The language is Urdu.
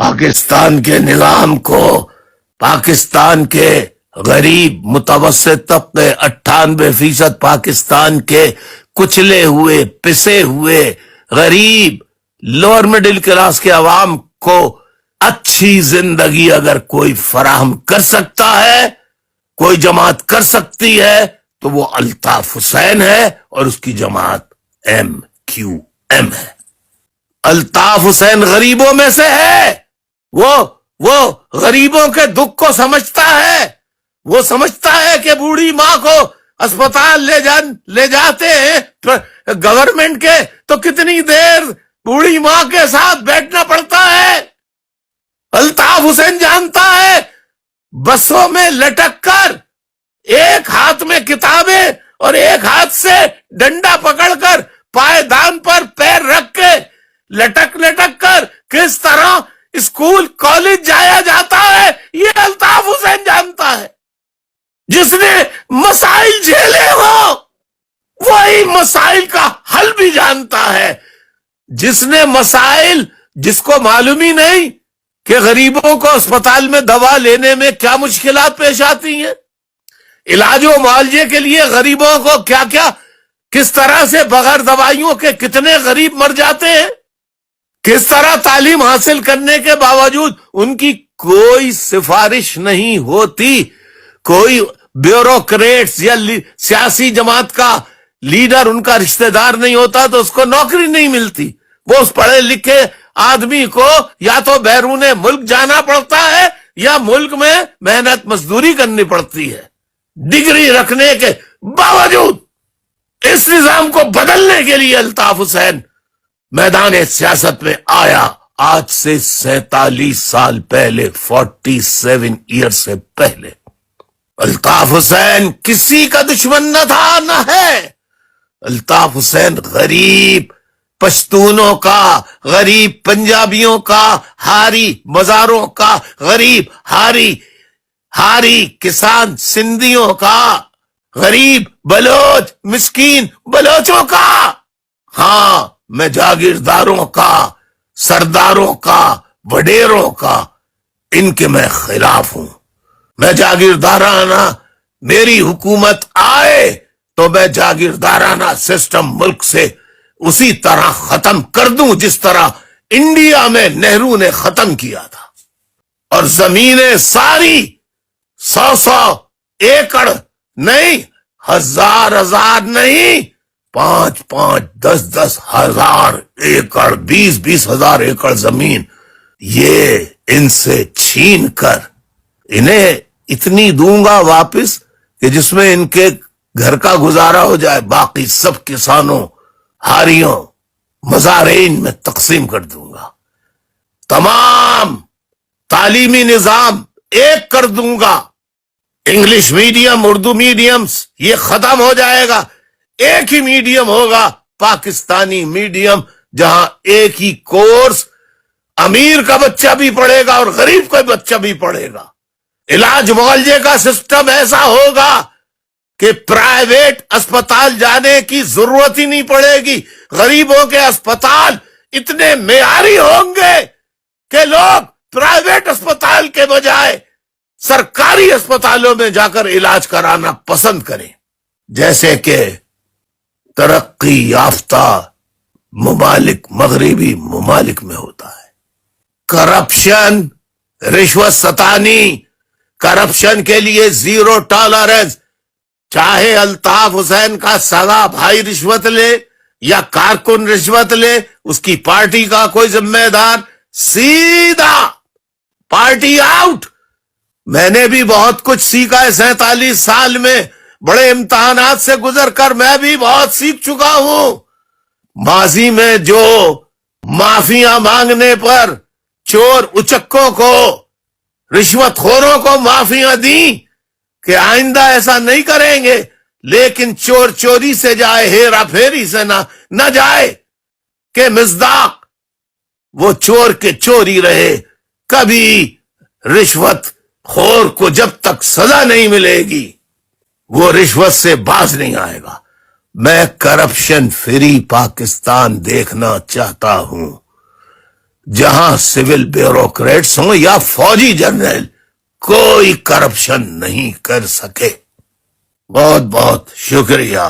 پاکستان کے نظام کو پاکستان کے غریب متوسط طبقے 98% پاکستان کے کچلے ہوئے پسے ہوئے غریب لوور مڈل کلاس کے عوام کو اچھی زندگی اگر کوئی فراہم کر سکتا ہے، کوئی جماعت کر سکتی ہے تو وہ الطاف حسین ہے اور اس کی جماعت MQM ہے۔ الطاف حسین غریبوں میں سے ہے، وہ غریبوں کے دکھ کو سمجھتا ہے، وہ سمجھتا ہے کہ بوڑھی ماں کو اسپتال لے جاتے ہیں گورنمنٹ کے تو کتنی دیر بوڑھی ماں کے ساتھ بیٹھنا پڑتا ہے۔ الطاف حسین جانتا ہے بسوں میں لٹک کر ایک ہاتھ میں کتابیں اور ایک ہاتھ سے ڈنڈا پکڑ کر پائیدان پر پیر رکھ کے لٹک کر کس طرح اسکول کالج جایا جاتا ہے، یہ الطاف حسین جانتا ہے۔ جس نے مسائل جھیلے ہو وہی مسائل کا حل بھی جانتا ہے۔ جس نے مسائل، جس کو معلوم ہی نہیں کہ غریبوں کو اسپتال میں دوا لینے میں کیا مشکلات پیش آتی ہیں، علاج و معالجے کے لیے غریبوں کو کس طرح سے بغیر دوائیوں کے کتنے غریب مر جاتے ہیں، کس طرح تعلیم حاصل کرنے کے باوجود ان کی کوئی سفارش نہیں ہوتی، کوئی بیوروکریٹس یا سیاسی جماعت کا لیڈر ان کا رشتہ دار نہیں ہوتا تو اس کو نوکری نہیں ملتی۔ وہ اس پڑھے لکھے آدمی کو یا تو بیرون ملک جانا پڑتا ہے یا ملک میں محنت مزدوری کرنی پڑتی ہے۔ ڈگری رکھنے کے باوجود اس نظام کو بدلنے کے لیے الطاف حسین میدان سیاست میں آیا، آج سے 47 سال پہلے، 47 ایئر سے پہلے۔ الطاف حسین کسی کا دشمن نہ تھا، نہ ہے۔ الطاف حسین غریب پشتونوں کا، غریب پنجابیوں کا، ہاری مزاروں کا، غریب ہاری کسان سندھیوں کا، غریب بلوچ مسکین بلوچوں کا، ہاں میں جاگیرداروں کا، سرداروں کا، وڈیروں کا، ان کے میں خلاف ہوں۔ میں جاگیردارانہ میری حکومت آئے تو میں جاگیردارانہ سسٹم ملک سے اسی طرح ختم کر دوں جس طرح انڈیا میں نہرو نے ختم کیا تھا، اور زمینیں ساری 100 ایکڑ نہیں، ہزار نہیں، 5 10 ہزار ایکڑ، 20 ہزار ایکڑ زمین یہ ان سے چھین کر انہیں اتنی دوں گا واپس کہ جس میں ان کے گھر کا گزارا ہو جائے، باقی سب کسانوں، ہاریوں، مزارعین میں تقسیم کر دوں گا۔ تمام تعلیمی نظام ایک کر دوں گا، انگلش میڈیم، اردو میڈیم یہ ختم ہو جائے گا، ایک ہی میڈیم ہوگا، پاکستانی میڈیم، جہاں ایک ہی کورس امیر کا بچہ بھی پڑھے گا اور غریب کا بچہ بھی پڑھے گا۔ علاج معالجے کا سسٹم ایسا ہوگا کہ پرائیویٹ اسپتال جانے کی ضرورت ہی نہیں پڑے گی۔ غریبوں کے اسپتال اتنے معیاری ہوں گے کہ لوگ پرائیویٹ اسپتال کے بجائے سرکاری اسپتالوں میں جا کر علاج کرانا پسند کریں، جیسے کہ ترقی یافتہ ممالک، مغربی ممالک میں ہوتا ہے۔ کرپشن، رشوت ستانی، کرپشن کے لیے زیرو ٹالرنس، چاہے الطاف حسین کا سگا بھائی رشوت لے یا کارکن رشوت لے، اس کی پارٹی کا کوئی ذمہ دار، سیدھا پارٹی آؤٹ۔ میں نے بھی بہت کچھ سیکھا ہے 47 سال میں، بڑے امتحانات سے گزر کر میں بھی بہت سیکھ چکا ہوں۔ ماضی میں جو معافیاں مانگنے پر چور اچکوں کو، رشوت خوروں کو معافیاں دیں کہ آئندہ ایسا نہیں کریں گے، لیکن چور چوری سے جائے، ہیرا پھیری سے نہ جائے، کہ مصداق وہ چور کے چوری رہے۔ کبھی رشوت خور کو جب تک سزا نہیں ملے گی وہ رشوت سے باز نہیں آئے گا۔ میں کرپشن فری پاکستان دیکھنا چاہتا ہوں، جہاں سول بیوروکریٹس ہوں یا فوجی جنرل کوئی کرپشن نہیں کر سکے. بہت بہت شکریہ.